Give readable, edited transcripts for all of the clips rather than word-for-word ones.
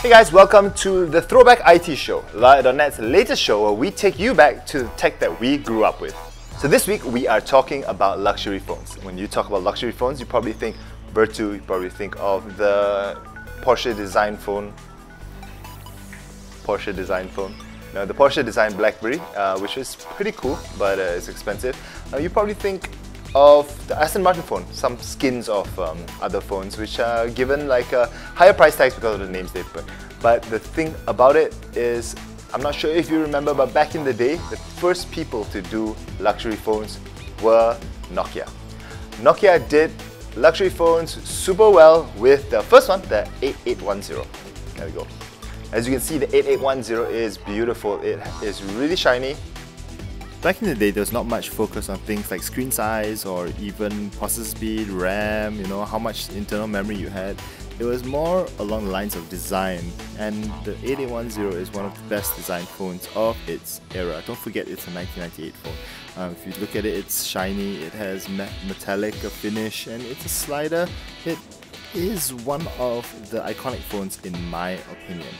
Hey guys, welcome to the Throwback IT Show, Light.net's latest show where we take you back to the tech that we grew up with. So this week we are talking about luxury phones. When you talk about luxury phones, you probably think Vertu, you probably think of the Porsche design phone. No, the Porsche design BlackBerry, which is pretty cool, but it's expensive. You probably think of the Aston Martin phone, some skins of other phones which are given like higher price tags because of the names they put. But the thing about it is, I'm not sure if you remember, but back in the day, the first people to do luxury phones were Nokia. Nokia did luxury phones super well with the first one, the 8810. There we go. As you can see, the 8810 is beautiful. It is really shiny. Back in the day, there was not much focus on things like screen size or even processor speed, RAM, how much internal memory you had. It was more along the lines of design, and the 8810 is one of the best designed phones of its era. Don't forget, it's a 1998 phone. If you look at it, it's shiny, it has metallic finish, and it's a slider. It is one of the iconic phones in my opinion.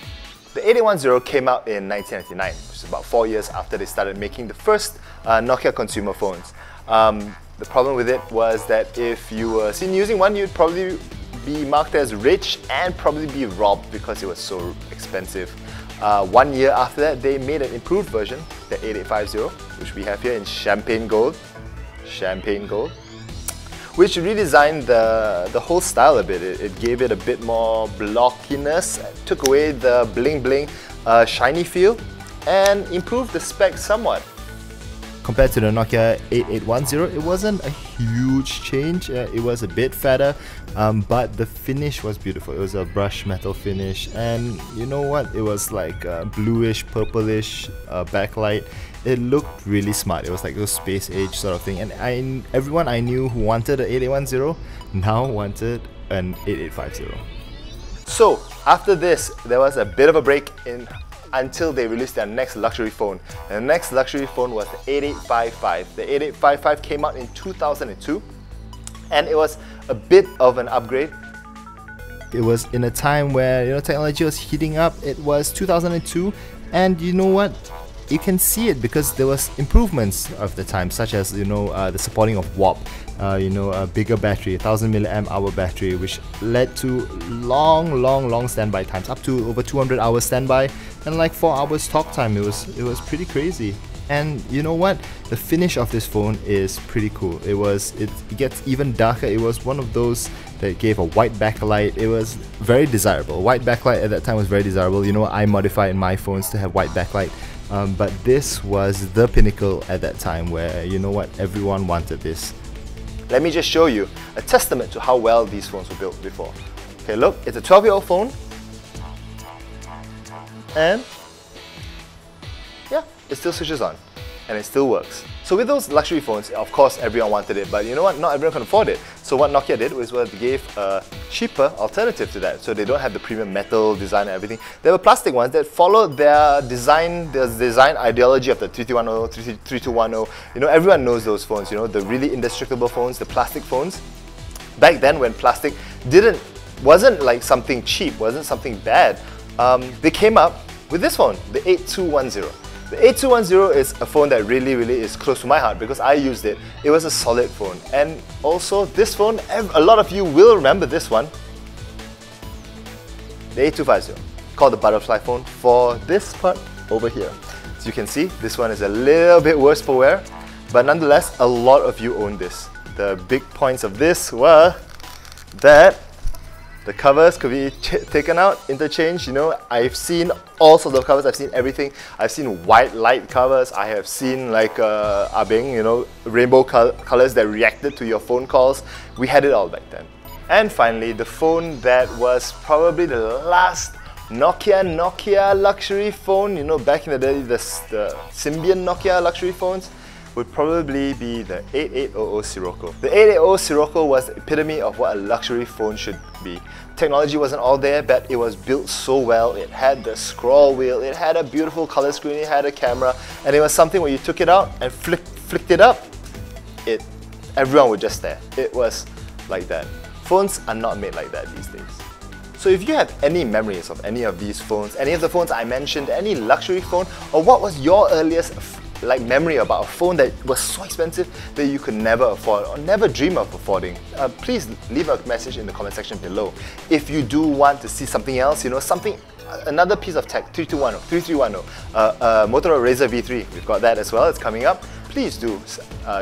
The 8810 came out in 1999, which is about 4 years after they started making the first Nokia consumer phones. The problem with it was that if you were seen using one, you'd probably be marked as rich and probably be robbed because it was so expensive. 1 year after that, they made an improved version, the 8850, which we have here in champagne gold, which redesigned the whole style a bit. It gave it a bit more blockiness, took away the bling bling shiny feel, and improved the specs somewhat. Compared to the Nokia 8810, it wasn't a huge change. It was a bit fatter, but the finish was beautiful. It was a brushed metal finish, and you know what? It was like a bluish, purplish backlight. It looked really smart. It was like those space age sort of thing, and everyone I knew who wanted an 8810 now wanted an 8850. So after this, there was a bit of a break until they released their next luxury phone. And the next luxury phone was the 8855. The 8855 came out in 2002, and it was a bit of an upgrade. It was in a time where technology was heating up. It was 2002, and you know what? You can see it because there was improvements of the time, such as the supporting of warp, a bigger battery, 1000 mAh battery, which led to long standby times, up to over 200 hours standby and like 4 hours talk time. It was pretty crazy. And you know what? The finish of this phone is pretty cool. It gets even darker. It was one of those that gave a white backlight. It was very desirable. White backlight at that time was very desirable. I modified my phones to have white backlight. But this was the pinnacle at that time where, everyone wanted this. Let me just show you a testament to how well these phones were built before. Okay, look, it's a 12-year-old phone. And yeah, it still switches on and it still works. So with those luxury phones, of course everyone wanted it, but you know what? Not everyone can afford it. So what Nokia did was they gave a cheaper alternative to that. So they don't have the premium metal design and everything. There were plastic ones that followed their design ideology of the 3310, 3210. Everyone knows those phones, the really indestructible phones, the plastic phones. Back then when plastic wasn't like something cheap, wasn't something bad, they came up with this phone, the 8210. The 8210 is a phone that really is close to my heart because I used it. It was a solid phone. And also this phone, a lot of you will remember this one. The 8250, called the butterfly phone for this part over here. As you can see, this one is a little bit worse for wear, but nonetheless, a lot of you own this. The big points of this were that the covers could be taken out, interchanged. I've seen all sorts of covers. I've seen everything. I've seen white light covers. I have seen like Abeng, rainbow colors that reacted to your phone calls. We had it all back then. And finally, the phone that was probably the last Nokia luxury phone. Back in the day, the Symbian Nokia luxury phones would probably be the 8800 Sirocco. The 8800 Sirocco was the epitome of what a luxury phone should be. Technology wasn't all there, but it was built so well. It had the scroll wheel, it had a beautiful color screen, it had a camera, and it was something where you took it out and flicked it up, everyone would just stare. It was like that. Phones are not made like that these days. So if you have any memories of any of these phones, any of the phones I mentioned, any luxury phone, or what was your earliest memory about a phone that was so expensive that you could never afford or never dream of affording, please leave a message in the comment section below. If you do want to see something else, you know, another piece of tech, 3310, Motorola Razr V3, we've got that as well, it's coming up. Please do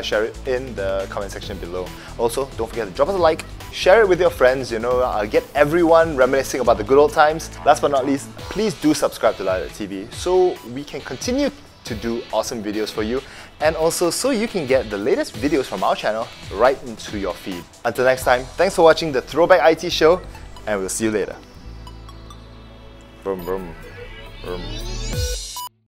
share it in the comment section below. Also, don't forget to drop us a like, share it with your friends, you know, get everyone reminiscing about the good old times. Last but not least, please do subscribe to Light.TV so we can continue to do awesome videos for you, and also so you can get the latest videos from our channel right into your feed. Until next time, thanks for watching the Throwback IT Show, and we'll see you later. Boom, boom, boom.